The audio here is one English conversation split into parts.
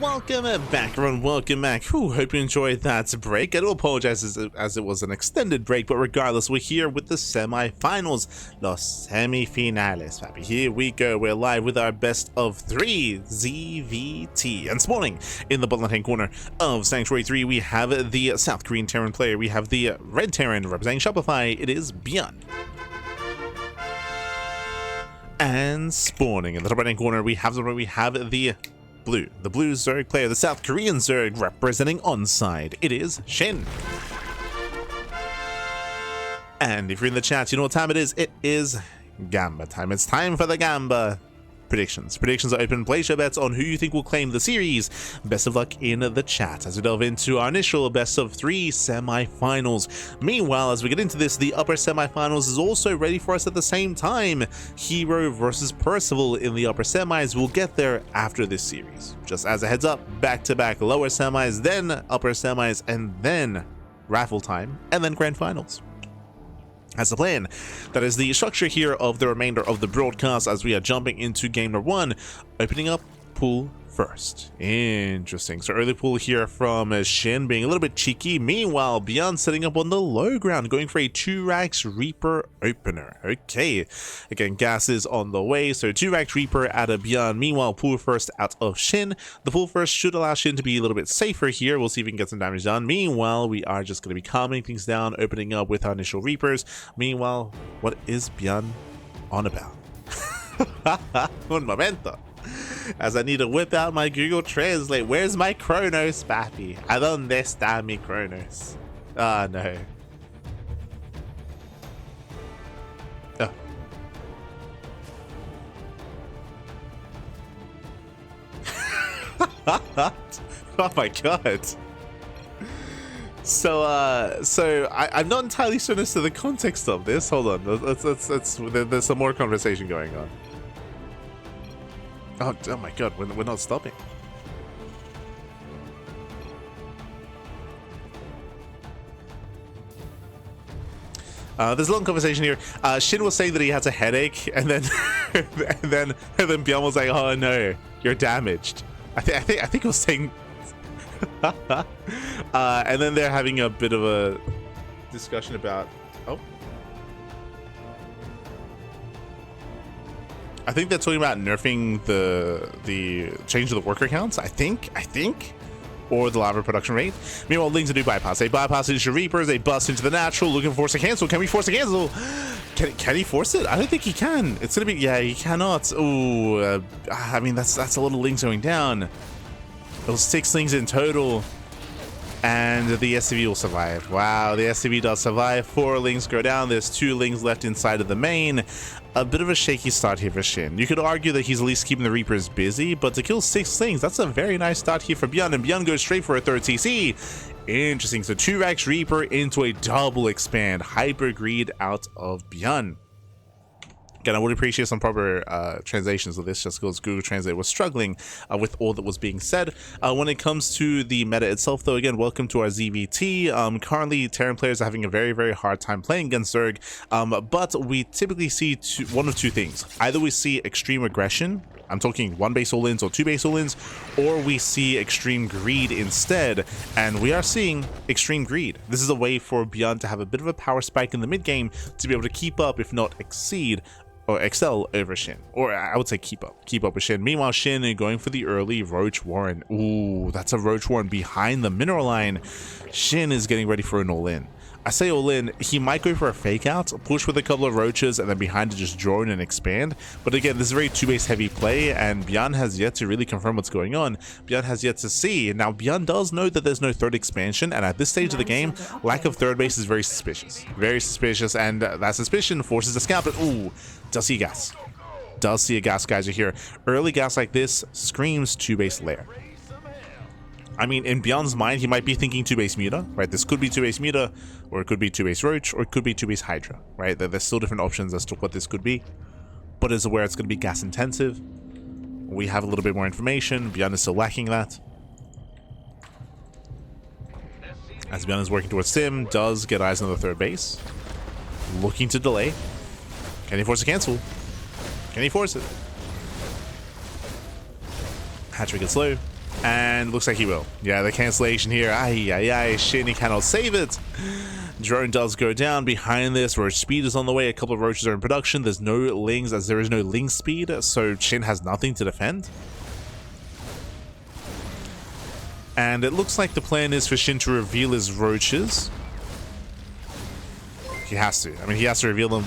welcome back, everyone. Welcome back. Hope you enjoyed that break. I do apologize as it was an extended break, but regardless, we're here with the semi-finals, los semifinales. Papi, here we go. We're live with our best of 3 ZVT. And this morning, in the bottom left-hand corner of Sanctuary 3, we have the South Korean Terran player. We have the Red Terran representing Shopify. It is ByuN. And spawning in the top right-hand corner, we have the blue Zerg player, the South Korean Zerg representing Onside. It is SHIN. And if you're in the chat, you know what time it is. It is Gamba time. It's time for the Gamba. Predictions are open. Place your bets on who you think will claim the series. Best of luck in the chat as we delve into our initial best of 3 semi-finals. Meanwhile, as we get into this, the upper semi-finals is also ready for us at the same time. Hero versus Percival in the upper semis. We'll get there after this series. Just as a heads up, back-to-back lower semis, then upper semis, and then raffle time, and then grand finals. That's the plan. That is the structure here of the remainder of the broadcast as we are jumping into game number 1, opening up pool first. Interesting. So early pool here from SHIN being a little bit cheeky. Meanwhile, ByuN setting up on the low ground, going for a 2-Rax Reaper opener. Okay. Again, gas is on the way. So 2-Rax Reaper out of ByuN. Meanwhile, pool first out of SHIN. The pool first should allow SHIN to be a little bit safer here. We'll see if we can get some damage done. Meanwhile, we are just going to be calming things down, opening up with our initial Reapers. Meanwhile, what is ByuN on about? Un momento. As I need to whip out my Google Translate. Where's my Kronos, papi? ¿A dónde está mi Kronos? Ah, no. Oh. Oh my god. So I'm not entirely certain as to the context of this. Hold on. There's some more conversation going on. Oh my god, we're not stopping. There's a long conversation here. SHIN was saying that he has a headache, and then and then ByuN was like, "Oh no, you're damaged." I think he was saying. And then they're having a bit of a discussion about. Oh. I think they're talking about nerfing the change of the worker counts. I think, or the lava production rate. Meanwhile, Lings do bypass. They bypass into Reapers. They bust into the natural, looking to force a cancel. Can we force a cancel? Can he force it? I don't think he can. It's gonna be he cannot. Oh, I mean that's a lot of Lings going down. Those 6 Lings in total. And the SCV will survive. Wow, the SCV does survive. 4 Lings go down. There's 2 Lings left inside of the main. A bit of a shaky start here for SHIN. You could argue that he's at least keeping the Reapers busy, but to kill 6 Lings, that's a very nice start here for ByuN, and ByuN goes straight for a 3rd TC. Interesting. So 2-Rax Reaper into a double expand. Hyper Greed out of ByuN. Again, I would appreciate some proper translations of this, just because Google Translate was struggling with all that was being said. When it comes to the meta itself, though, again, welcome to our ZVT. Currently, Terran players are having a very, very hard time playing against Zerg, but we typically see one of two things. Either we see extreme aggression, I'm talking 1 base all-ins or 2 base all-ins, or we see extreme greed instead, and we are seeing extreme greed. This is a way for ByuN to have a bit of a power spike in the mid-game to be able to keep up, if not exceed, or excel over SHIN, or I would say keep up with SHIN. Meanwhile, SHIN going for the early Roach Warren. Ooh, that's a Roach Warren behind the mineral line. SHIN is getting ready for an all-in. I say all-in, he might go for a fake out, push with a couple of roaches, and then behind to just draw in and expand. But again, this is a very 2-base heavy play, and ByuN has yet to really confirm what's going on. ByuN has yet to see. Now, ByuN does know that there's no 3rd expansion, and at this stage of the game, lack of 3rd base is very suspicious. Very suspicious, and that suspicion forces a scout, but ooh, does see gas. Does see a gas geyser here. Early gas like this screams 2-base lair. I mean, in ByuN's mind, he might be thinking 2-base Muta, right? This could be 2-base Muta, or it could be 2-base Roach, or it could be 2-base Hydra, right? There's still different options as to what this could be, but is aware it's going to be gas intensive. We have a little bit more information. ByuN is still lacking that. As ByuN is working towards Sim, does get eyes on the 3rd base. Looking to delay. Can he force a cancel? Can he force it? Hatchery gets low. And looks like he will. Yeah, the cancellation here. SHIN, he cannot save it. Drone does go down. Behind this, Roach speed is on the way. A couple of Roaches are in production. There's no Lings, as there is no Ling speed, so SHIN has nothing to defend. And it looks like the plan is for SHIN to reveal his Roaches. He has to. I mean, he has to reveal them.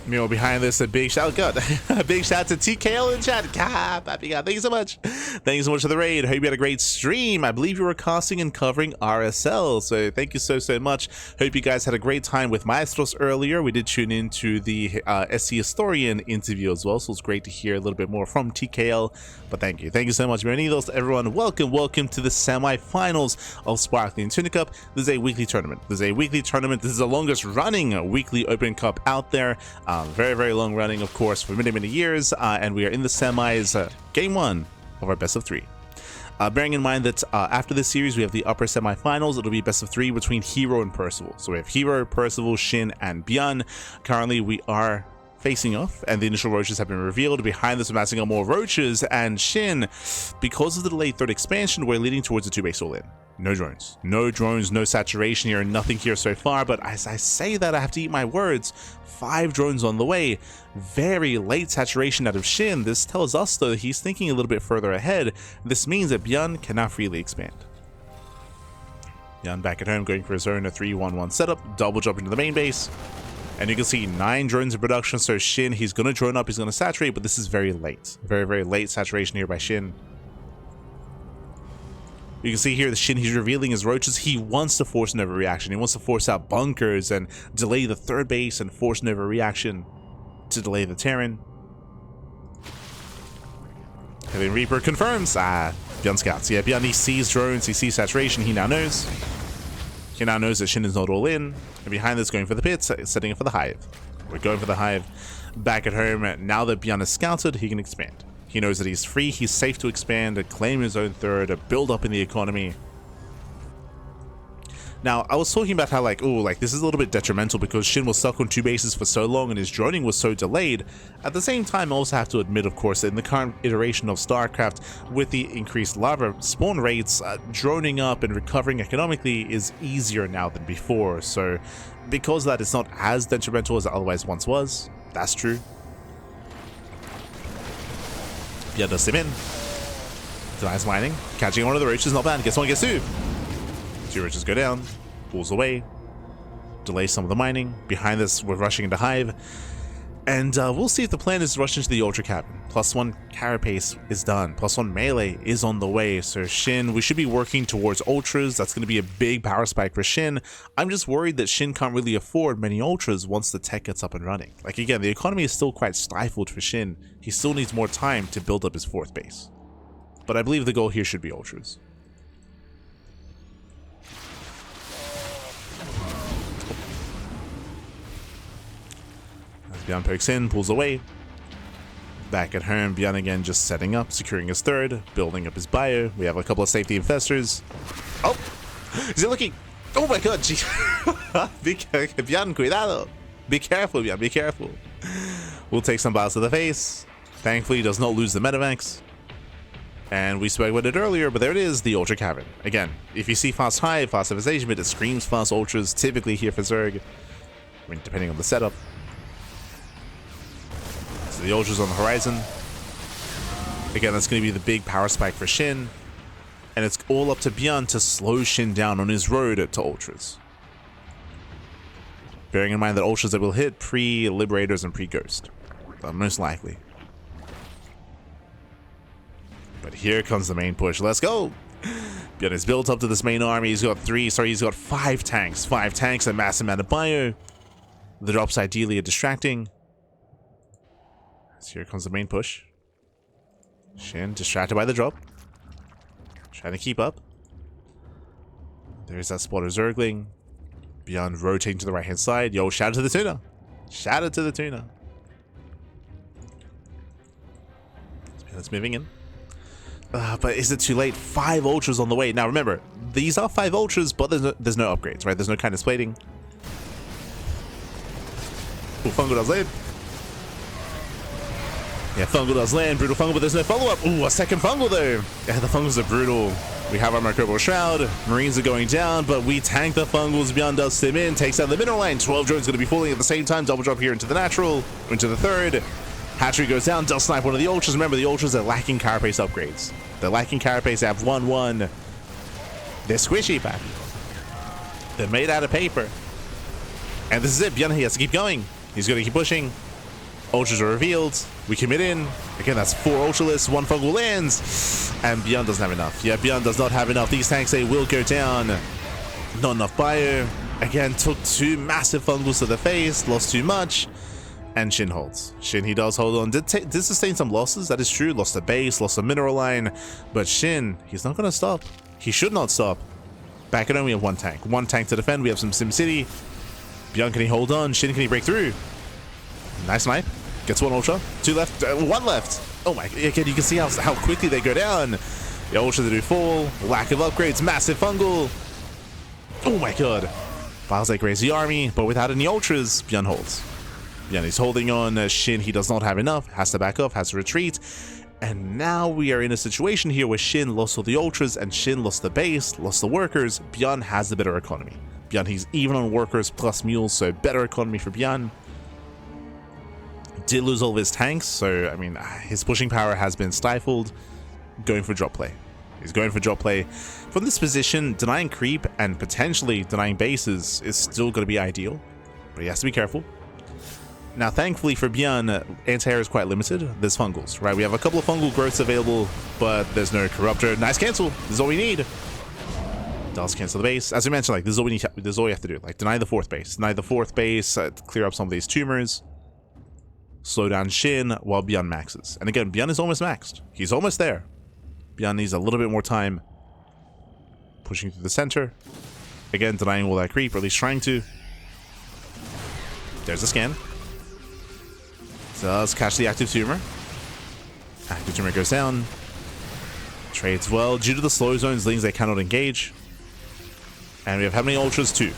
Meanwhile, behind this, a big shout. God, a big shout to TKL in chat. God, thank you so much. Thank you so much for the raid. Hope you had a great stream. I believe you were casting and covering RSL, so thank you so much. Hope you guys had a great time with Maestros earlier. We did tune into the SC Historian interview as well, so it's great to hear a little bit more from TKL. But thank you so much. Bienvenidos to everyone. Welcome to the semi-finals of Sparkling Tuna Cup. This is a weekly tournament. This is the longest running weekly Open Cup out there. Very long running, of course, for many years, and we are in the semis, game 1 of our best of 3. Bearing in mind that after this series we have the upper semi-finals, it'll be best of 3 between Hero and Percival. So we have Hero, Percival, SHIN, and ByuN. Currently we are facing off, and the initial Roaches have been revealed. Behind this, we're massing up more Roaches, and SHIN, because of the delayed third expansion, we're leading towards a 2-base all-in. No drones, no saturation here, nothing here so far, but as I say that, I have to eat my words. 5 drones on the way. Very late saturation out of SHIN. This tells us, though, that he's thinking a little bit further ahead. This means that ByuN cannot freely expand. ByuN back at home, going for his own 3-1-1 setup, double jump into the main base. And you can see 9 drones in production, so SHIN, he's going to drone up, he's going to saturate, but this is very late. Very late saturation here by SHIN. You can see here the SHIN, he's revealing his Roaches. He wants to force an overreaction. He wants to force out bunkers and delay the third base and force an overreaction to delay the Terran. Heavy Reaper confirms. ByuN scouts. Yeah, ByuN, he sees drones, he sees saturation, he now knows. He now knows that SHIN is not all in. And behind this, going for the pits, setting it for the Hive. We're going for the Hive. Back at home, now that ByuN is scouted, he can expand. He knows that he's free, he's safe to expand, to claim his own third, to build up in the economy. Now, I was talking about how, this is a little bit detrimental because SHIN was stuck on 2 bases for so long and his droning was so delayed. At the same time, I also have to admit, of course, that in the current iteration of StarCraft, with the increased lava spawn rates, droning up and recovering economically is easier now than before. So, because of that, it's not as detrimental as it otherwise once was. That's true. ByuN does him in. Denies mining. Catching one of the Roaches, not bad. Gets 1, gets 2. 2 Roaches go down. Pulls away. Delays some of the mining. Behind this, we're rushing into Hive. And we'll see if the plan is to rush into the Ultra Cabin. +1 Carapace is done. +1 Melee is on the way. So SHIN, we should be working towards Ultras. That's going to be a big power spike for SHIN. I'm just worried that SHIN can't really afford many Ultras once the tech gets up and running. Again, the economy is still quite stifled for SHIN. He still needs more time to build up his 4th base. But I believe the goal here should be Ultras. ByuN pokes in, pulls away. Back at home, ByuN again just setting up, securing his third, building up his bio. We have a couple of safety infestors. Oh! Is he looking? Oh my god! ByuN, cuidado! Be careful, ByuN, be careful. We'll take some bios to the face. Thankfully, he does not lose the Medivacs. And we spoke about it earlier, but there it is, the Ultra Cavern. Again, if you see fast Hive, fast Civilization, but it screams fast Ultras, typically here for Zerg. I mean, depending on the setup. So the Ultras on the horizon. Again, that's going to be the big power spike for SHIN. And it's all up to ByuN to slow SHIN down on his road to Ultras. Bearing in mind that Ultras that will hit pre-Liberators and pre-Ghost. Most likely. But here comes the main push. Let's go! ByuN is built up to this main army. He's got 5 tanks. 5 tanks, a massive amount of bio. The drops ideally are distracting. So here comes the main push. SHIN distracted by the drop. Trying to keep up. There's that spotter Zergling. ByuN rotating to the right hand side. Yo, shout out to the tuna. Shout out to the tuna. That's moving in. But is it too late? 5 Ultras on the way. Now remember, these are 5 Ultras, but there's no upgrades, right? There's no kind of plating. Fungo does it. Yeah, Fungal does land. Brutal Fungal, but there's no follow-up. Ooh, a second Fungal, though. Yeah, the Fungals are brutal. We have our Microbial Shroud. Marines are going down, but we tank the Fungals. ByuN does stim in, takes out the mineral line. 12 drones going to be falling at the same time. Double drop here into the natural, into the third. Hatchery goes down, does snipe one of the Ultras. Remember, the Ultras are lacking carapace upgrades. They're lacking carapace. They have 1-1. They're squishy, pack. They're made out of paper. And this is it. ByuN, he has to keep going. He's going to keep pushing. Ultras are revealed. We commit in. Again, that's 4 Ultralists. 1 Fungal lands. And ByuN doesn't have enough. Yeah, ByuN does not have enough. These tanks, they will go down. Not enough bio. Again, took 2 massive Fungals to the face. Lost too much. And SHIN holds. SHIN, he does hold on. Did sustain some losses. That is true. Lost the base. Lost the mineral line. But SHIN, he's not going to stop. He should not stop. Back at home, we have 1 tank. 1 tank to defend. We have some SimCity. ByuN, can he hold on? SHIN, can he break through? Nice snipe. Gets 1 Ultra. 2 left. 1 left. Oh my. Again, you can see how quickly they go down. The Ultras do fall. Lack of upgrades. Massive Fungal. Oh my god. Files like raise the army, but without any Ultras, ByuN holds. ByuN is holding on. SHIN, he does not have enough. Has to back off. Has to retreat. And now we are in a situation here where SHIN lost all the Ultras and SHIN lost the base, lost the workers. ByuN has the better economy. ByuN, he's even on workers plus mules, so better economy for ByuN. Did lose all of his tanks, so I mean, his pushing power has been stifled. Going for drop play. He's going for drop play. From this position, denying creep and potentially denying bases is still going to be ideal, but he has to be careful. Now, thankfully for ByuN, anti-air is quite limited. There's Fungals, right? We have a couple of Fungal growths available, but there's no Corruptor. Nice cancel. This is all we need. Does cancel the base. As we mentioned, like, this is all we need. This is all you have to do. Like, deny the 4th base. Deny the 4th base. Clear up some of these tumors. Slow down SHIN while ByuN maxes. And again, ByuN is almost maxed. He's almost there. ByuN needs a little bit more time. Pushing through the center. Again, denying all that creep, or at least trying to. There's a scan. Does catch the active tumor. Active tumor goes down. Trades well. Due to the slow zones, Lings, they cannot engage. And we have how many Ultras? 2.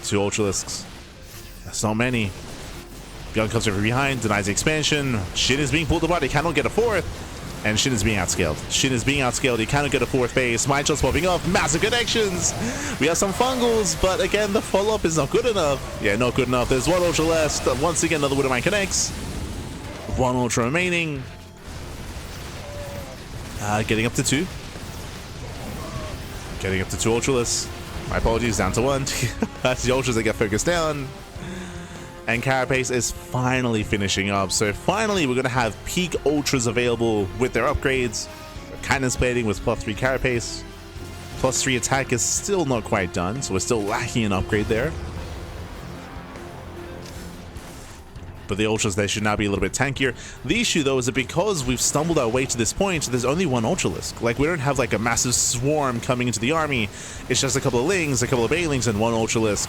2 Ultralisks. That's not many. ByuN comes over behind, denies the expansion. SHIN is being pulled apart. He cannot get a 4th. And SHIN is being outscaled. SHIN is being outscaled. He cannot get a 4th base. Mind shots popping off. Massive connections. We have some Fungals, but again, the follow-up is not good enough. Yeah, not good enough. There's 1 Ultra left. Once again, another Widowmine connects. 1 Ultra remaining. Getting up to 2. Getting up to 2 Ultralists. My apologies, down to 1. That's the Ultras that get focused down. And Carapace is finally finishing up. So finally, we're going to have peak Ultras available with their upgrades. Kindness plating with +3 Carapace. +3 attack is still not quite done, so we're still lacking an upgrade there. But the Ultras, they should now be a little bit tankier. The issue, though, is that because we've stumbled our way to this point, there's only 1 Ultralisk. Like, we don't have, like, a massive swarm coming into the army. It's just a couple of Lings, a couple of Bailings, and 1 Ultralisk.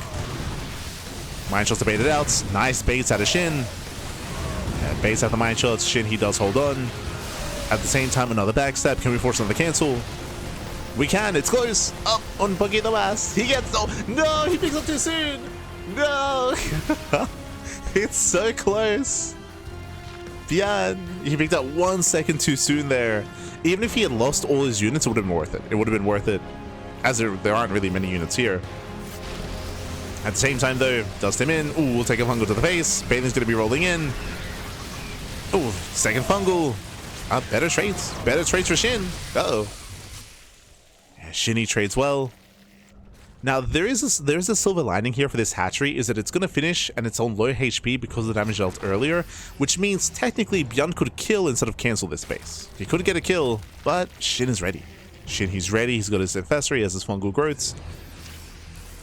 Mind shots to bait it out. Nice baits out of SHIN. And baits out the mind shots. SHIN, he does hold on. At the same time, another backstep. Can we force another cancel? We can. It's close. Up on Buggy the Last. He gets... Oh, no! He picks up too soon! No! It's so close. ByuN, he picked up 1 second too soon there. Even if he had lost all his units, it would have been worth it. It would have been worth it. As there aren't really many units here. At the same time, though, does him in. Ooh, we'll take a Fungal to the face. Bailing's going to be rolling in. Ooh, second Fungal. Better trades. Better trades for SHIN. Uh-oh. Yeah, SHIN, he trades well. Now, there's a silver lining here for this hatchery, is that it's going to finish and it's on low HP because of the damage dealt earlier, which means technically ByuN could kill instead of cancel this base. He could get a kill, but SHIN is ready. SHIN, he's ready. He's got his Infestor, he has his Fungal growths.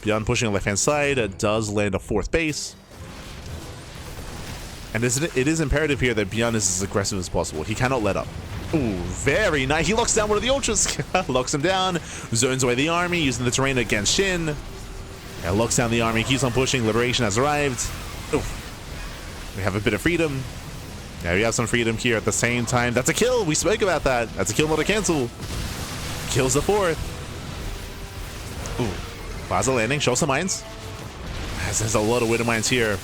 ByuN pushing on the left-hand side, does land a 4th base. And it is imperative here that ByuN is as aggressive as possible. He cannot let up. Ooh, very nice. He locks down one of the Ultras. Locks him down. Zones away the army, using the terrain against SHIN. Yeah, locks down the army, keeps on pushing. Liberation has arrived. Ooh. We have a bit of freedom. Yeah, we have some freedom here at the same time. That's a kill. We spoke about that. That's a kill, not a cancel. Kills the 4th. Ooh. Plaza landing. Show some mines. There's a lot of Widow mines here.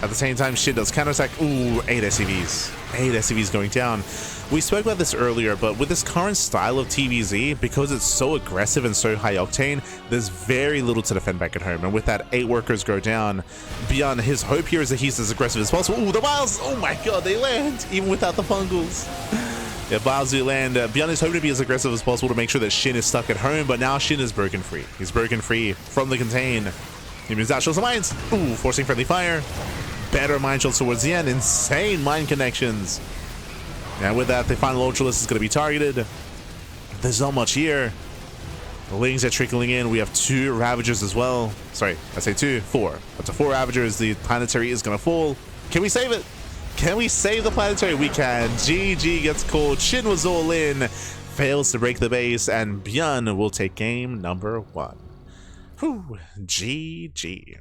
At the same time, SHIN does counterattack. Ooh, 8 SCVs. 8 SCVs going down. We spoke about this earlier, but with this current style of TvZ, because it's so aggressive and so high octane, there's very little to defend back at home. And with that, 8 workers go down. ByuN, his hope here is that he's as aggressive as possible. Ooh, the Biles! Oh my god, they land! Even without the fungals. Yeah, Biles do land. ByuN is hoping to be as aggressive as possible to make sure that SHIN is stuck at home, but now SHIN is broken free. He's broken free from the contain. He moves out, shows the mines. Ooh, forcing friendly fire. Better mine shots towards the end. Insane mine connections. And with that, the final Ultralist is going to be targeted. There's not much here. The Lings are trickling in. We have 2 Ravagers as well. Sorry, I say 2, 4. Up to 4 Ravagers. The Planetary is going to fall. Can we save it? Can we save the Planetary? We can. GG gets called. SHIN was all in. Fails to break the base. And ByuN will take game number 1. Whew. GG.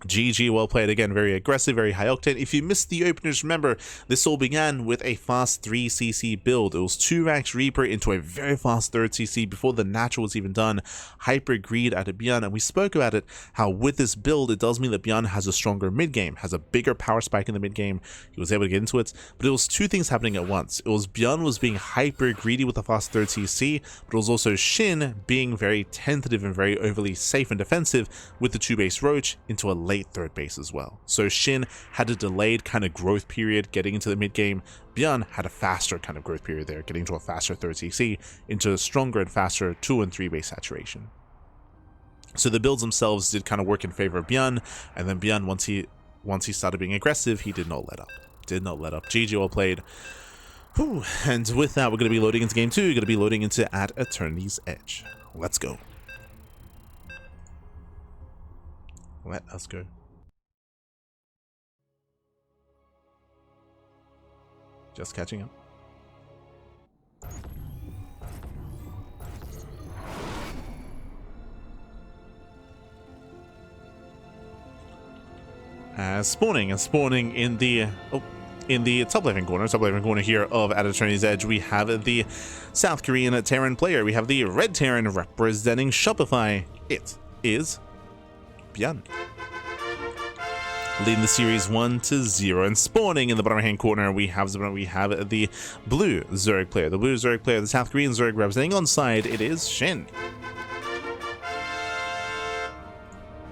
GG, well played again, very aggressive, very high octane. If you missed the openers, remember, this all began with a fast 3cc build. It was 2 racks Reaper into a very fast 3rd cc before the natural was even done. Hyper greed out of ByuN, and we spoke about it, how with this build, it does mean that ByuN has a stronger mid-game, has a bigger power spike in the mid-game. He was able to get into it, but it was 2 things happening at once. It was ByuN was being hyper greedy with a fast 3rd cc, but it was also SHIN being very tentative and very overly safe and defensive with the 2-base Roach into a late 3rd base as well. So SHIN had a delayed kind of growth period getting into the mid game. ByuN had a faster kind of growth period there, getting to a faster 3rd CC into a stronger and faster 2 and 3 base saturation. So the builds themselves did kind of work in favor of ByuN, and then ByuN, once he started being aggressive, he did not let up. Did not let up. GG, well played. Whew. And with that, we're going to be loading into game 2. We're going to be loading into At Eternity's Edge. Let's go. Let us go. Just catching up. Spawning in the top left-hand corner here of At Eternity's Edge, we have the South Korean Terran player. We have the Red Terran representing Shopify. It is ByuN. Leading the series 1-0, and spawning in the bottom right-hand corner, we have the blue Zerg player. The blue Zerg player, the South Korean Zerg representing on side, it is SHIN.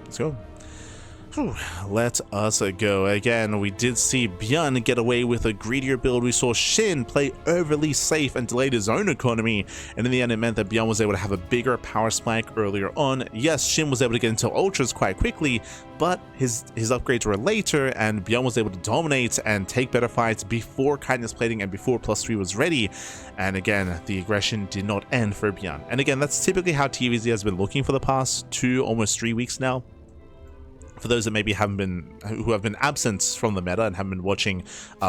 Let's go. Whew, let us go. Again, we did see ByuN get away with a greedier build. We saw SHIN play overly safe and delayed his own economy, and in the end it meant that ByuN was able to have a bigger power spike earlier on. Yes, SHIN was able to get into ultras quite quickly, but his upgrades were later, and ByuN was able to dominate and take better fights before kindness plating and before +3 was ready. And again, the aggression did not end for ByuN. And again, that's typically how TvZ has been looking for the past 2, almost 3 weeks now. For those that maybe who have been absent from the meta and haven't been watching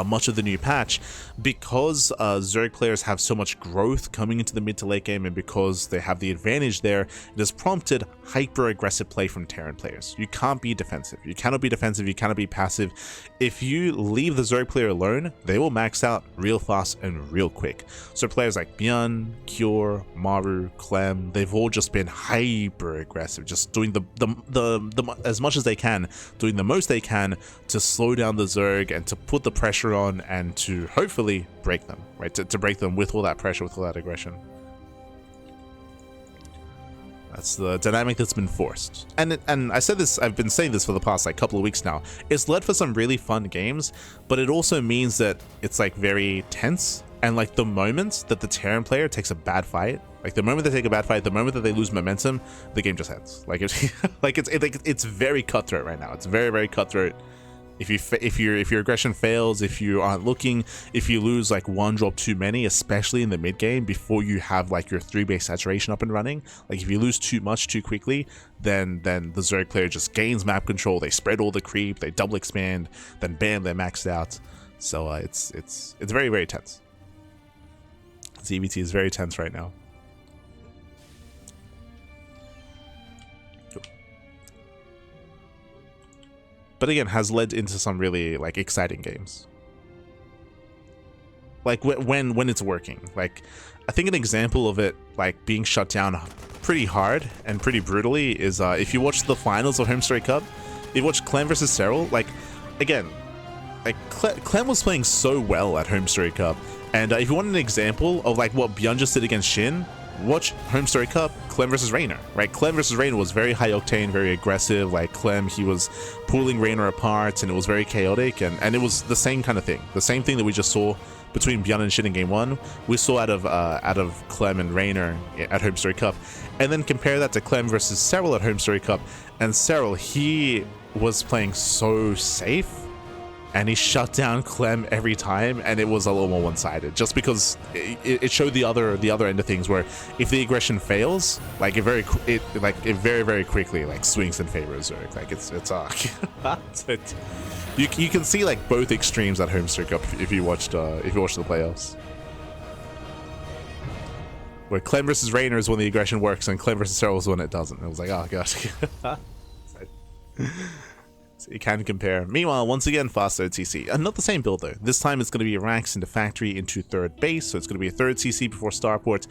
much of the new patch, because Zerg players have so much growth coming into the mid to late game, and because they have the advantage there, it has prompted hyper aggressive play from Terran players. You can't be defensive. You cannot be defensive. You cannot be passive. If you leave the Zerg player alone, they will max out real fast and real quick. So players like ByuN, Cure, Maru, Clem, they've all just been hyper aggressive, just doing the as much as they can, doing the most they can to slow down the Zerg and to put the pressure on and to hopefully break them, right? To break them with all that pressure, with all that aggression. That's the dynamic that's been forced. And I said this, I've been saying this for the past like couple of weeks now. It's led for some really fun games, but it also means that it's like very tense. And like the moment that the Terran player takes a bad fight, like the moment they take a bad fight, the moment that they lose momentum, the game just ends. Like it's very cutthroat right now. It's very, very cutthroat. If your aggression fails, if you aren't looking, if you lose like 1 drop too many, especially in the mid game before you have like your 3-base saturation up and running, like if you lose too much too quickly, then the Zerg player just gains map control. They spread all the creep, they double expand, then bam, they're maxed out. So it's very, very tense. ZVT is very tense right now. But again, has led into some really like exciting games. Like when it's working. Like I think an example of it like being shut down pretty hard and pretty brutally is if you watch the finals of Home Story Cup, you watch Clem versus Serral, like again, like Clem was playing so well at Home Story Cup, and if you want an example of like what ByuN just did against SHIN, watch Home Story Cup, Clem versus Raynor, right? Clem versus Raynor was very high octane, very aggressive. Like Clem, he was pulling Raynor apart, and it was very chaotic, and it was the same kind of thing. The same thing that we just saw between ByuN and SHIN in game 1, we saw out of Clem and Raynor at Home Story Cup. And then compare that to Clem versus Serral at Home Story Cup, and Serral, he was playing so safe, and he shut down Clem every time, and it was a little more one-sided, just because it showed the other end of things, where if the aggression fails, like it very quickly like swings in favor of Zerg. Like you can see like both extremes at Home Story Cup if you watched the playoffs, where Clem versus Raynor is when the aggression works, and Clem versus Serral is when it doesn't. It was like, oh gosh. So you can compare. Meanwhile, once again, fast OTC. And not the same build though. This time it's going to be ranks into factory into third base, so it's going to be a third CC before starport.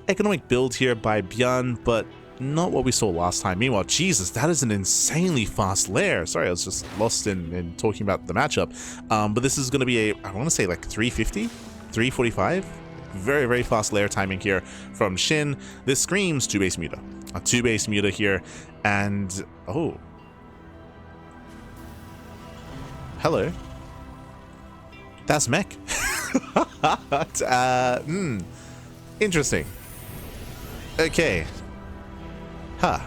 Economic build here by ByuN, but not what we saw last time. Meanwhile, Jesus, that is an insanely fast lair. Sorry, I was just lost in talking about the matchup. But this is going to be I want to say like 350, 345. Very, very fast lair timing here from SHIN. This screams 2-base muta. A 2-base muta here, and oh. Hello. That's mech. Interesting. Okay. Huh.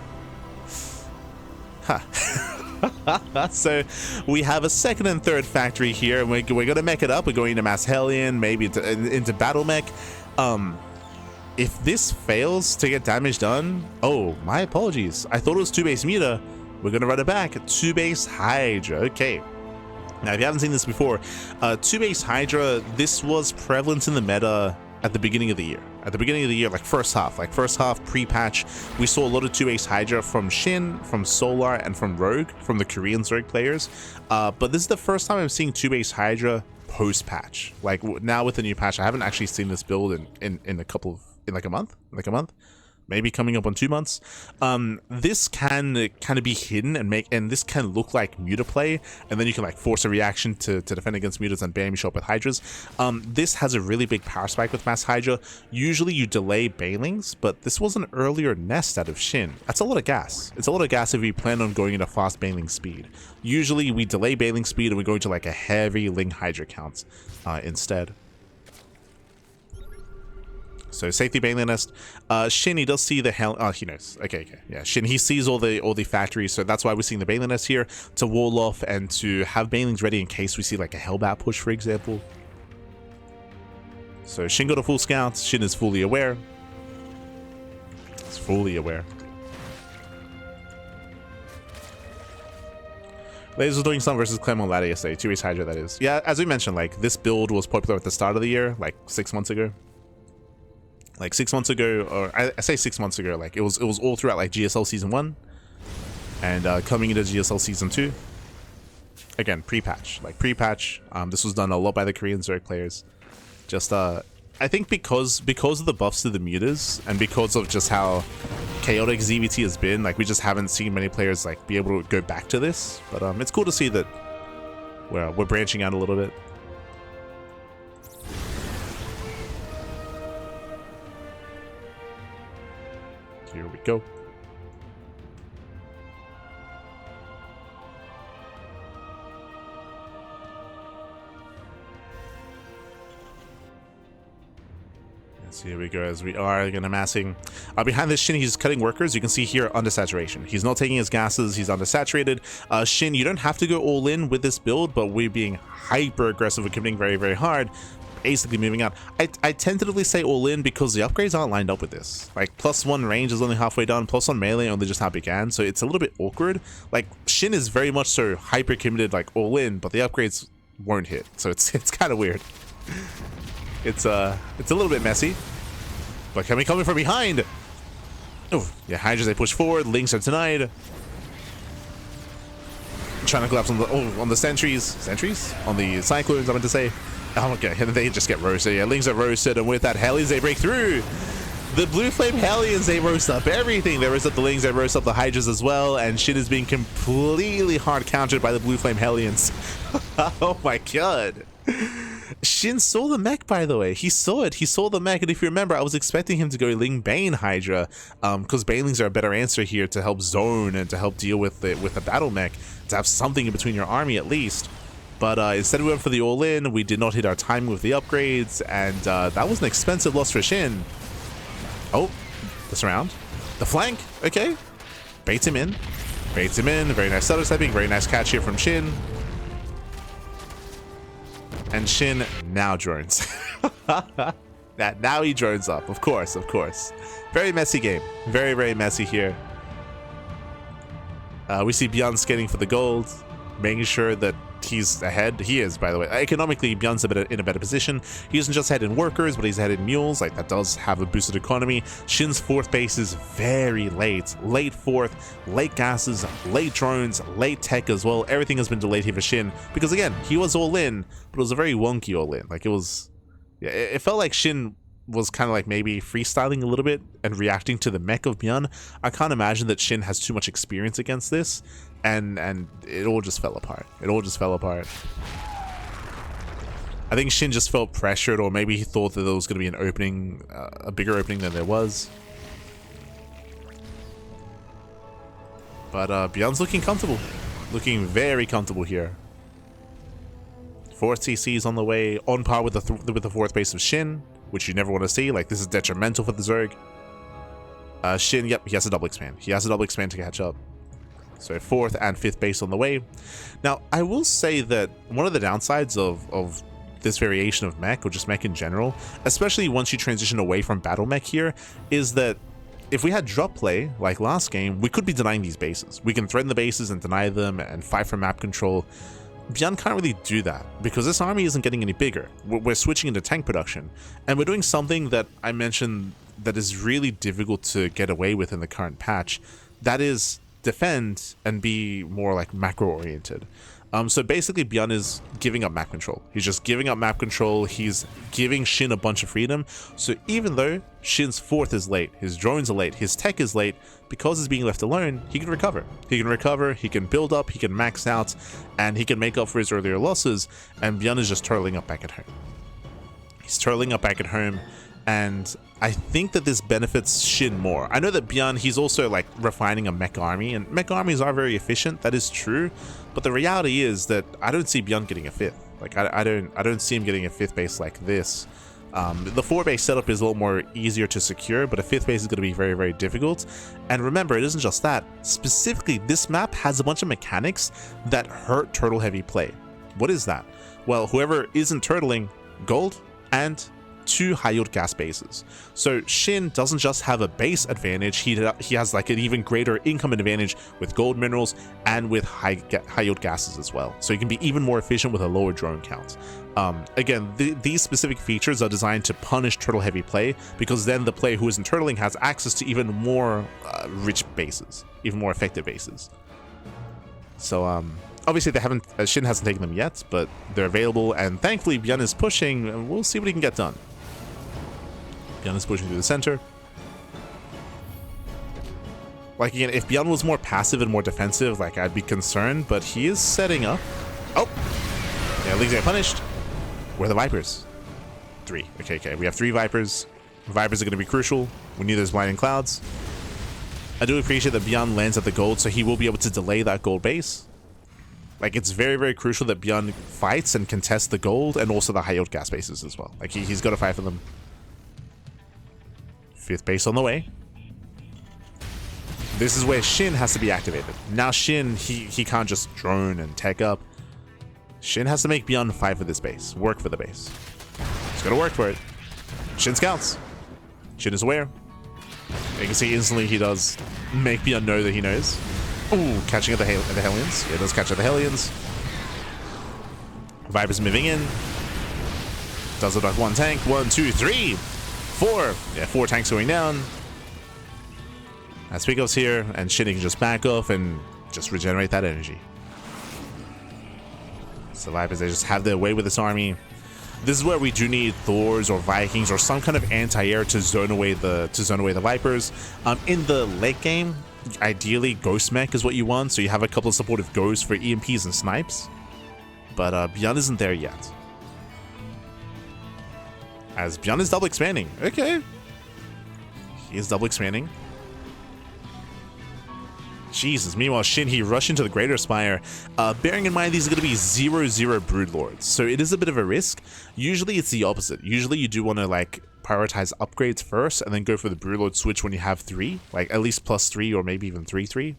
So we have a second and third factory here, and we're going to mech it up. We're going to Mass Hellion, maybe into Battle Mech. If this fails to get damage done, oh, my apologies. I thought it was 2-base muta. We're going to run it back. 2-base Hydra. Okay. Now, if you haven't seen this before, 2-base Hydra, this was prevalent in the meta at the beginning of the year. At the beginning of the year, like first half pre-patch, we saw a lot of 2-base Hydra from SHIN, from Solar, and from Rogue, from the Korean Zerg players. But this is the first time I'm seeing 2-base Hydra post-patch. Like now with the new patch, I haven't actually seen this build in like a month, maybe coming up on 2 months. This can kind of be hidden and this can look like muta play, and then you can like force a reaction to defend against mutas, and bam, you show up with hydras. This has a really big power spike with mass hydra. Usually you delay banelings, but this was an earlier nest out of SHIN. That's a lot of gas. It's a lot of gas if we plan on going into fast baneling speed. Usually we delay baneling speed and we go into like a heavy ling hydra count instead. So safety baneling nest. SHIN, he does see the hell. Oh, he knows. Okay, yeah. SHIN, he sees all the factories, so that's why we're seeing the baneling nest here to wall off and to have banelings ready in case we see like a hellbat push, for example. So SHIN got a full scout. SHIN is fully aware. It's fully aware. Lasers doing some versus Clem on ladder yesterday. 2-base Hydra, that is. Yeah, as we mentioned, like this build was popular at the start of the year, like 6 months ago. Like 6 months ago, or I say 6 months ago, like it was all throughout like GSL season 1 and coming into GSL season 2. Again, pre-patch, this was done a lot by the Korean Zerg players. Just I think because of the buffs to the mutas and because of just how chaotic ZVT has been, like we just haven't seen many players like be able to go back to this. But it's cool to see that we're branching out a little bit. Here we go. So here we go, as we are again amassing. Behind this SHIN, he's cutting workers. You can see here under saturation. He's not taking his gases. He's undersaturated. SHIN, you don't have to go all in with this build, but we're being hyper aggressive and committing very, very hard. Basically moving out. I tentatively say all in because the upgrades aren't lined up with this. Like +1 range is only halfway done, +1 melee only just how it began, so it's a little bit awkward. Like SHIN is very much so hyper committed, like all in, but the upgrades won't hit, so it's kind of weird. It's a little bit messy, but coming from behind. Oh yeah, Hydras, they push forward. Lings are denied. Trying to collapse on the sentries on the cyclones, I meant to say. Oh, okay, and they just get roasted. Yeah, Lings are roasted, and with that Hellies, they break through. The Blue Flame Hellions, they roast up everything. They roast up the Lings, they roast up the Hydras as well, and SHIN is being completely hard countered by the Blue Flame Hellions. Oh my god. SHIN saw the mech, by the way. He saw it. He saw the mech, and if you remember, I was expecting him to go Ling Bane Hydra, because Banelings are a better answer here to help zone and to help deal with the battle mech, to have something in between your army at least. But instead we went for the all-in. We did not hit our timing with the upgrades, and that was an expensive loss for SHIN. Oh, the surround. The flank, okay. Baits him in. Baits him in. Very nice stutter stepping. Very nice catch here from SHIN. And SHIN now drones. Now he drones up, of course, of course. Very messy game. Very, very messy here. We see ByuN skating for the gold, making sure that he's ahead. He is, by the way. Economically, ByuN's in a better position. He isn't just ahead in workers, but he's ahead in mules. Like, that does have a boosted economy. SHIN's fourth base is very late. Late fourth, late gases, late drones, late tech as well. Everything has been delayed here for SHIN. Because, again, he was all in, but it was a very wonky all in. Like, it was... Yeah, it felt like SHIN was kind of like maybe freestyling a little bit and reacting to the mech of ByuN. I can't imagine that SHIN has too much experience against this. And it all just fell apart. It all just fell apart. I think SHIN just felt pressured, or maybe he thought that there was going to be an opening, a bigger opening than there was. But ByuN's looking comfortable. Looking very comfortable here. 4 CCs on the way, on par with the fourth base of SHIN, which you never want to see. Like, this is detrimental for the Zerg. SHIN, yep, he has a double expand. He has a double expand to catch up. So 4th and 5th base on the way. Now, I will say that one of the downsides of this variation of mech, or just mech in general, especially once you transition away from battle mech here, is that if we had drop play like last game, we could be denying these bases. We can threaten the bases and deny them and fight for map control. ByuN can't really do that because this army isn't getting any bigger. We're switching into tank production, and we're doing something that I mentioned that is really difficult to get away with in the current patch. That is defend and be more like macro oriented. So basically ByuN is giving up map control. He's just giving up map control. He's giving SHIN a bunch of freedom. So even though SHIN's 4th is late, his drones are late, his tech is late, because he's being left alone, he can recover. He can recover, he can build up, he can max out, and he can make up for his earlier losses, and ByuN is just turtling up back at home. He's turtling up back at home, and I think that this benefits SHIN more. I know that ByuN, he's also like refining a mech army, and mech armies are very efficient, that is true, but the reality is that I don't see ByuN getting a 5th. Like, I don't see him getting a 5th base like this. The 4 base setup is a little more easier to secure, but a 5th base is going to be very, very difficult. And remember, it isn't just that. Specifically, this map has a bunch of mechanics that hurt turtle heavy play. What is that? Well, whoever isn't turtling, gold and 2 high yield gas bases. So SHIN doesn't just have a base advantage, he has like an even greater income advantage with gold minerals and with high yield gases as well. So he can be even more efficient with a lower drone count. Again, these specific features are designed to punish turtle heavy play, because then the player who isn't turtling has access to even more rich bases, even more effective bases. So obviously they haven't, SHIN hasn't taken them yet, but they're available, and thankfully ByuN is pushing, and we'll see what he can get done. ByuN is pushing through the center. Like, again, if ByuN was more passive and more defensive, like, I'd be concerned, but he is setting up. Oh! Yeah, League's get punished. Where are the Vipers? 3. Okay, we have 3 Vipers. Vipers are going to be crucial. We knew there's blinding clouds. I do appreciate that ByuN lands at the gold, so he will be able to delay that gold base. Like, it's very, very crucial that ByuN fights and contests the gold and also the high yield gas bases as well. Like, he's got to fight for them. 5th base on the way. This is where SHIN has to be activated. Now SHIN, he can't just drone and tech up. SHIN has to make ByuN fight for this base. Work for the base. He's gonna work for it. SHIN scouts. SHIN is aware. You can see instantly he does make ByuN know that he knows. Ooh, catching at the Hellions. Yeah, it does catch at the Hellions. Viper's moving in. Does it like 1 tank. 1, 2, 3, 4. Yeah, 4 tanks going down. As Speak Off's here, and SHIN can just back off and just regenerate that energy. So Vipers, they just have their way with this army. This is where we do need Thors or Vikings or some kind of anti-air to zone away the Vipers. In the late game, ideally Ghost Mech is what you want, so you have a couple of supportive Ghosts for EMPs and snipes. But ByuN isn't there yet. As ByuN is double expanding. Okay. He is double expanding. Jesus. Meanwhile, SHIN, he rushed into the Greater Spire. Bearing in mind, these are going to be 0/0 Broodlords, so it is a bit of a risk. Usually, it's the opposite. Usually, you do want to, like, prioritize upgrades first, and then go for the Broodlord switch when you have 3. Like, at least +3, or maybe even 3/3.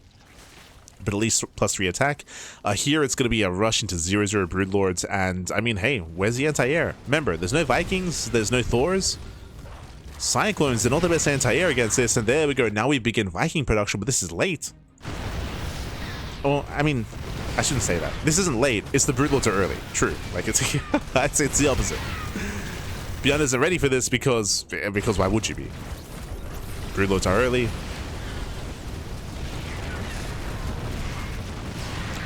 But at least +3 attack. Here, it's going to be a rush into 0/0 Broodlords, and, I mean, hey, where's the anti-air? Remember, there's no Vikings, there's no Thors. Cyclones, they're not the best anti-air against this, and there we go. Now we begin Viking production, but this is late. Well, I mean, I shouldn't say that. This isn't late. It's the Broodlords are early. True. Like, it's it's the opposite. ByuN isn't ready for this because why would you be? Broodlords are early.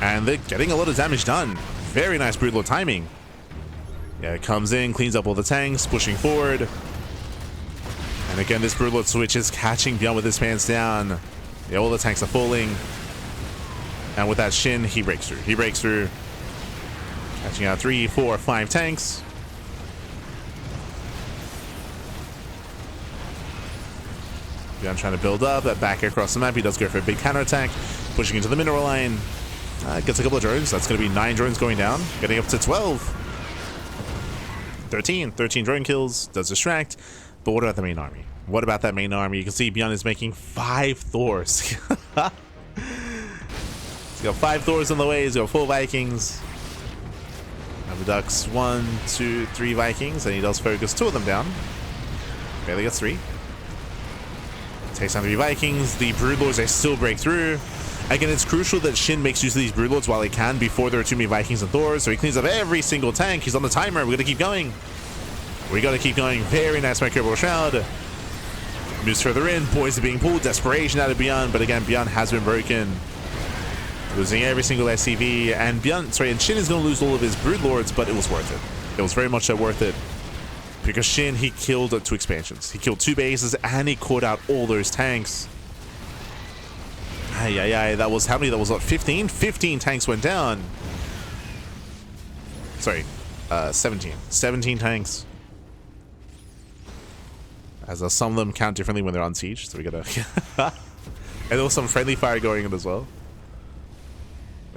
And they're getting a lot of damage done. Very nice Broodlord timing. Yeah, it comes in, cleans up all the tanks, pushing forward. And again, this Broodlord switch is catching ByuN with his pants down. Yeah, all the tanks are falling. And with that SHIN, he breaks through. He breaks through. Catching out 3, 4, 5 tanks. ByuN trying to build up. That back across the map. He does go for a big counterattack. Pushing into the mineral line. Gets a couple of drones. That's going to be 9 drones going down. Getting up to 12. 13 drone kills. Does distract. But what about the main army? What about that main army? You can see ByuN is making 5 Thors. He's got 5 Thors on the way. He's got 4 Vikings. Now the Ducks 1, 2, 3 Vikings, and he does focus 2 of them down. Barely gets 3. Takes down 3 Vikings. The Broodlords, they still break through. Again, it's crucial that SHIN makes use of these Broodlords while he can before there are too many Vikings and Thors, so he cleans up every single tank. He's on the timer. We're gonna keep going. We gotta keep going. Very nice Microbial Shroud. Moves further in. Boys are being pulled. Desperation out of ByuN, but again, ByuN has been broken. Losing every single SCV, and SHIN is going to lose all of his Broodlords, but it was worth it. It was very much so worth it. Because SHIN, he killed 2 expansions. He killed 2 bases, and he caught out all those tanks. That was, how many? That was what, 15? 15 tanks went down. Sorry, 17. 17 tanks. As some of them count differently when they're on siege, so we gotta... And there was some friendly fire going in as well.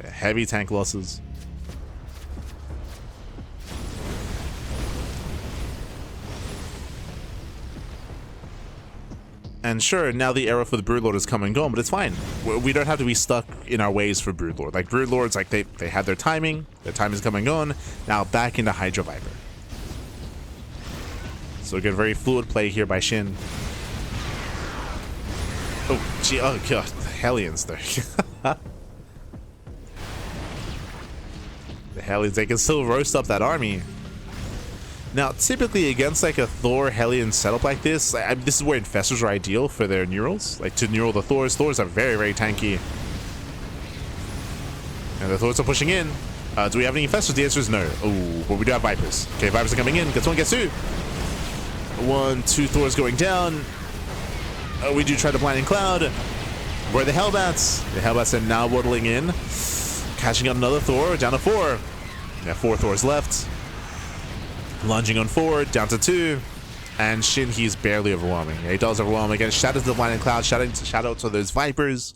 Heavy tank losses. And sure, now the era for the Broodlord has come and gone, but it's fine. We don't have to be stuck in our ways for Broodlord. Like, Broodlords, like, they had their timing. Their time is come and gone. Now back into Hydra Viper. So again, very fluid play here by SHIN. Oh, gee, oh god, the Hellions there. The Hellions, they can still roast up that army. Now, typically against like a Thor Hellion setup like this, this is where Infestors are ideal for their Neurals. Like to neural the Thors. Thors are very, very tanky. And the Thors are pushing in. Do we have any Infestors? The answer is no. Oh, but we do have Vipers. Okay, Vipers are coming in. Gets 1, gets 2. 1, 2 Thors going down. We do try to Blinding Cloud. Where are the Hellbats? The Hellbats are now waddling in. Catching up another Thor, down to 4. Yeah, 4 Thors left. Lunging on 4, down to 2. And SHIN, he's barely overwhelming. Yeah, he does overwhelm again. Shout out to the Blinding Cloud. Shout out to those Vipers.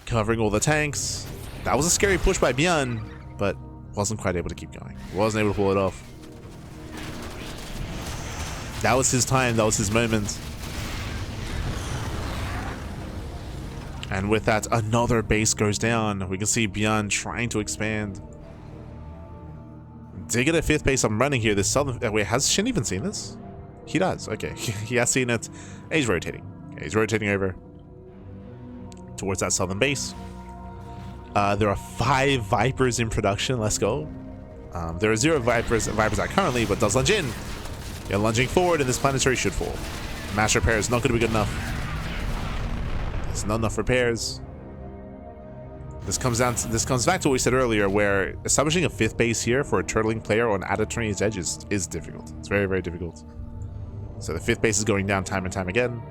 Covering all the tanks. That was a scary push by ByuN, but wasn't quite able to keep going. Wasn't able to pull it off. That was his time. That was his moment. And with that, another base goes down. We can see ByuN trying to expand. Did get a 5th base I'm running here. This southern... wait, has SHIN even seen this? He does. Okay, he has seen it. And he's rotating. Okay, he's rotating over towards that southern base. There are 5 Vipers in production. Let's go. There are 0 Vipers out currently, but does lunge in. Yeah, lunging forward, and this planetary should fall. Mass repair is not going to be good enough. It's not enough repairs. This comes back to what we said earlier, where establishing a 5th base here for a turtling player on at a tournament's edge is difficult. It's very, very difficult. So the 5th base is going down time and time again.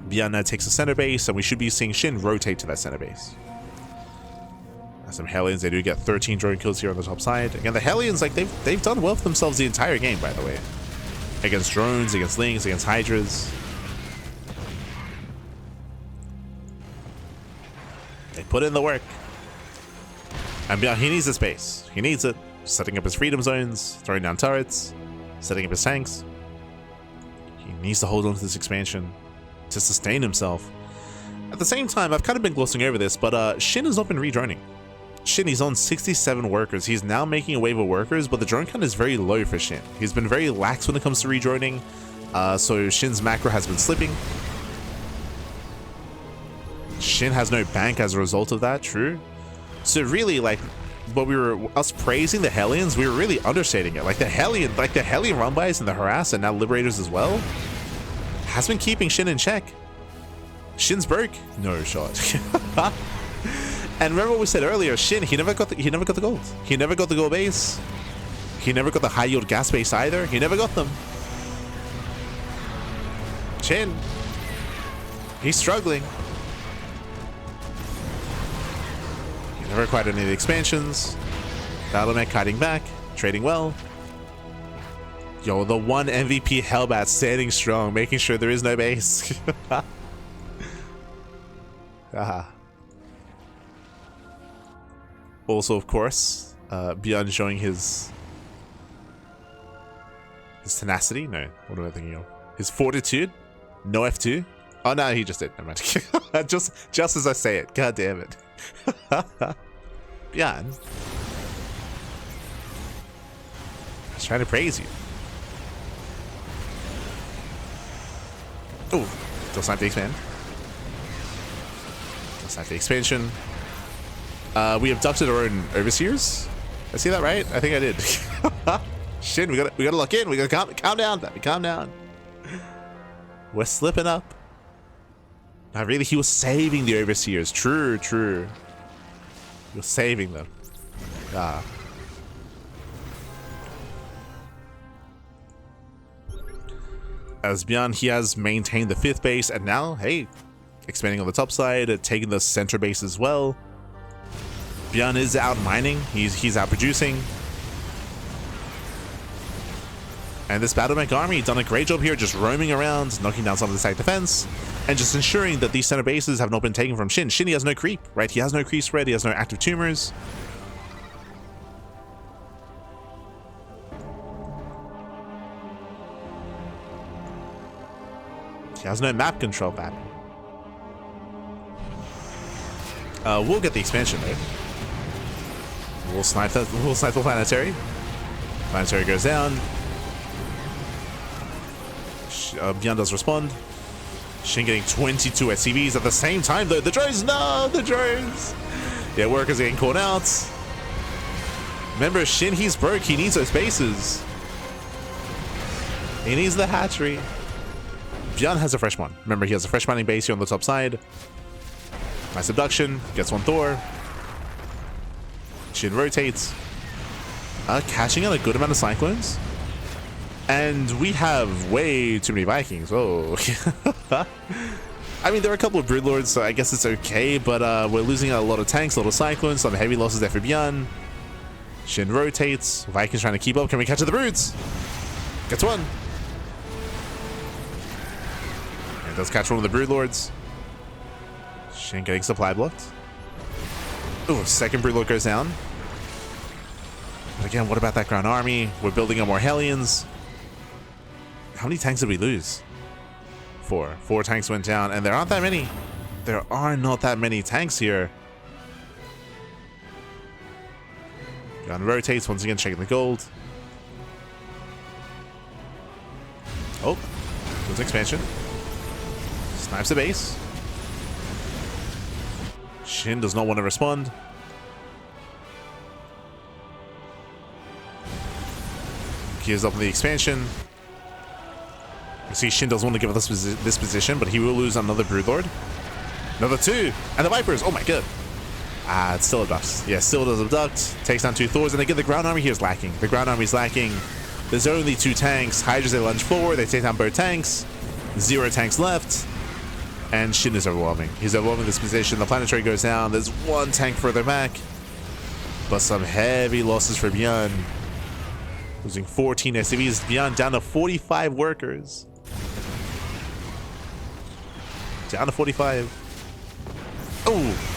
ByuN takes the center base, and we should be seeing SHIN rotate to that center base. Some Hellions, they do get 13 drone kills here on the top side. Again, the Hellions, like they've done well for themselves the entire game, by the way. Against drones, against lings, against hydras. They put in the work. And ByuN, he needs the space. He needs it. Setting up his freedom zones, throwing down turrets, setting up his tanks. He needs to hold on to this expansion to sustain himself. At the same time, I've kind of been glossing over this, but SHIN has not been redroning. SHIN, he's on 67 workers. He's now making a wave of workers, but the drone count is very low for SHIN. He's been very lax when it comes to redroning, so SHIN's macro has been slipping. SHIN has no bank as a result of that, true. So really, like, but we were us praising the Hellions, we were really understating it. Like the Hellion run-bys and the harass and now Liberators as well has been keeping SHIN in check. SHIN's broke, no shot. And remember what we said earlier, SHIN, he never got the gold. He never got the gold base. He never got the high yield gas base either. He never got them. SHIN, he's struggling. He never acquired any of the expansions. Battlemech hiding back, trading well. Yo, the one MVP Hellbat standing strong, making sure there is no base. Also, of course, ByuN showing his tenacity. No, what am I thinking of? His fortitude. No F2. Oh no, he just did. Never mind. just as I say it. God damn it. ByuN, he's trying to praise you. Oh, don't snipe the expand. Don't snipe the expansion. We abducted our own overseers. I see that right? I think I did. SHIN, we gotta lock in. We gotta calm down, baby. Calm down. We're slipping up. Not really. He was saving the overseers. True, true. He was saving them. As ByuN, he has maintained the 5th base, and now, hey, expanding on the top side, taking the center base as well. ByuN is out mining. He's out producing. And this Battlemech army done a great job here, just roaming around, knocking down some of the side defense, and just ensuring that these center bases have not been taken from SHIN. SHIN, he has no creep, right? He has no creep spread. He has no active tumors. He has no map control back. We'll get the expansion though. We'll snipe the planetary. Planetary goes down. ByuN does respond. SHIN getting 22 SCVs at the same time though. The drones, no, the drones. Their workers getting caught out. Remember, SHIN, he's broke. He needs those bases. He needs the hatchery. ByuN has a fresh one. Remember, he has a fresh mining base here on the top side. Nice abduction. Gets one Thor. SHIN rotates. Catching out a good amount of Cyclones. And we have way too many Vikings. Oh. I mean, there are a couple of Broodlords, so I guess it's okay. But we're losing a lot of tanks, a lot of Cyclones, some heavy losses there for ByuN. SHIN rotates. Vikings trying to keep up. Can we catch the Broods? Gets one. And does catch one of the Broodlords. SHIN getting supply blocked. Ooh, second Broodlord goes down. But again, what about that ground army? We're building up more Hellions. How many tanks did we lose? 4. 4 tanks went down, and there aren't that many. There are not that many tanks here. ByuN rotates, once again checking the gold. Oh, goes expansion. Snipes the base. SHIN does not want to respond. Gears up on the expansion. You see, SHIN doesn't want to give up this position, but he will lose another Broodlord. Another 2. And the Vipers. Oh my god. It still abducts. Yeah, still does abduct. Takes down 2 Thors. And again, the ground army here is lacking. The ground army is lacking. There's only 2 tanks. Hydras, they lunge forward. They take down both tanks. 0 tanks left. And SHIN is overwhelming. He's overwhelming this position. The planetary goes down. There's 1 tank further back. But some heavy losses for ByuN. Losing 14 SCVs. ByuN down to 45 workers. Down to 45. Oh.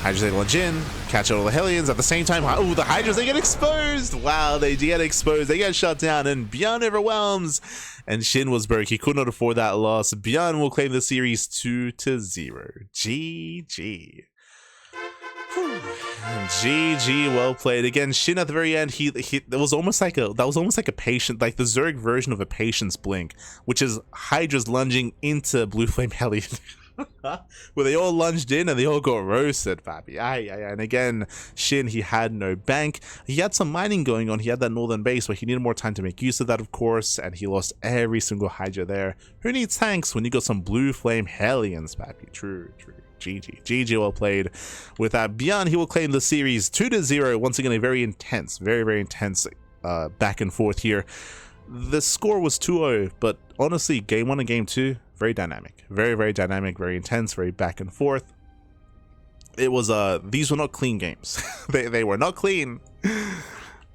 Hydras, they lunge in. Catch all the Hellions at the same time. Oh, the Hydras, they get exposed. Wow, they get exposed. They get shut down. And ByuN overwhelms. And SHIN was broke. He could not afford that loss. ByuN will claim the series 2-0. GG. GG, well played. Again, SHIN at the very end, that was almost like a patient, like the Zerg version of a patience blink, which is Hydras lunging into Blue Flame Hellion. Where they all lunged in and they all got roasted, papi. And again, SHIN, he had no bank. He had some mining going on. He had that northern base, but he needed more time to make use of that, of course, and he lost every single Hydra there. Who needs tanks when you got some Blue Flame Hellions, papi? True. GG, well played. With that, ByuN, he will claim the series 2-0. Once again, a very intense, very intense back and forth here. The score was 2-0, but honestly, game 1 and game 2, very dynamic. Very dynamic, very intense, very back and forth. It was, these were not clean games. they were not clean.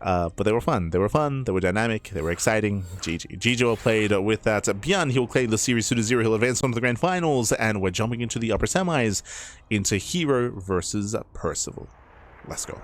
But they were fun. They were dynamic. They were exciting. GG well played. With that, ByuN, he will claim the series 2-0. He'll advance on to the grand finals, and we're jumping into the upper semis into Hero versus Percival. Let's go.